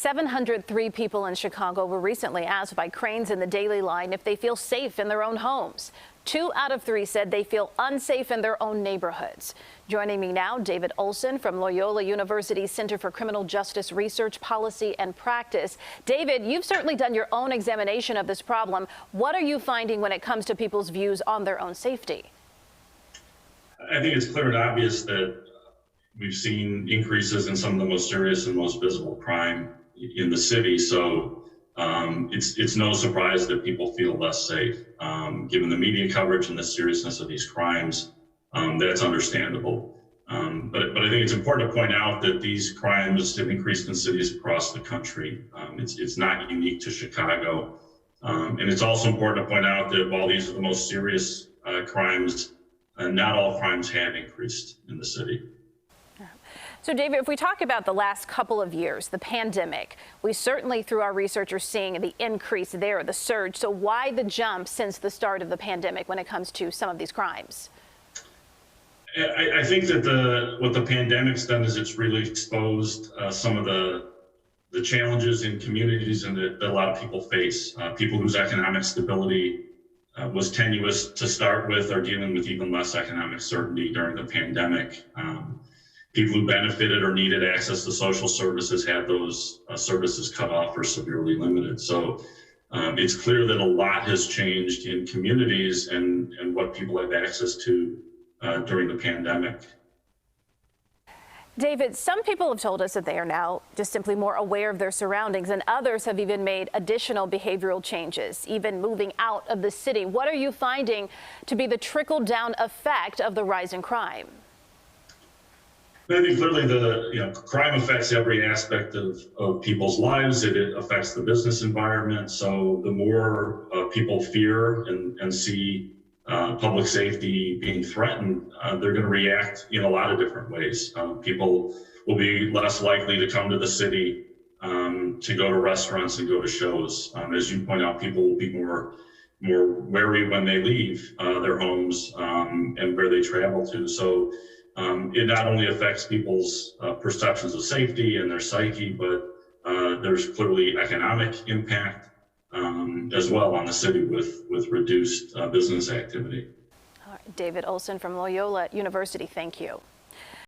703 people in Chicago were recently asked by cranes in the Daily Line if they feel safe in their own homes. 2 out of 3 said they feel unsafe in their own neighborhoods. Joining me now, David Olson from Loyola University Center for Criminal Justice Research, Policy and Practice. David, you've certainly done your own examination of this problem. What are you finding when it comes to people's views on their own safety? I think it's clear and obvious that we've seen increases in some of the most serious and most visible crime in the city. So it's no surprise that people feel less safe. Given the media coverage and the seriousness of these crimes, that's understandable. But I think it's important to point out that these crimes have increased in cities across the country. It's not unique to Chicago. And it's also important to point out that while these are the most serious crimes, not all crimes have increased in the city. So, David, if we talk about the last couple of years, the pandemic, we certainly, through our research, are seeing the increase there, the surge. So why the jump since the start of the pandemic when it comes to some of these crimes? I think that what the pandemic's done is it's really exposed some of the challenges in communities and that a lot of people face. People whose economic stability was tenuous to start with are dealing with even less economic certainty during the pandemic. People who benefited or needed access to social services had those services cut off or severely limited. So it's clear that a lot has changed in communities and what people have access to during the pandemic. David, some people have told us that they are now just simply more aware of their surroundings, and others have even made additional behavioral changes, even moving out of the city. What are you finding to be the trickle-down effect of the rise in crime? I think clearly crime affects every aspect of people's lives. It affects the business environment. So the more people fear and see public safety being threatened, they're going to react in a lot of different ways. People will be less likely to come to the city, to go to restaurants and go to shows. As you point out, people will be more wary when they leave their homes and where they travel to. So it not only affects people's perceptions of safety and their psyche, but there's clearly economic impact as well on the city with reduced business activity. All right, David Olson from Loyola University, thank you.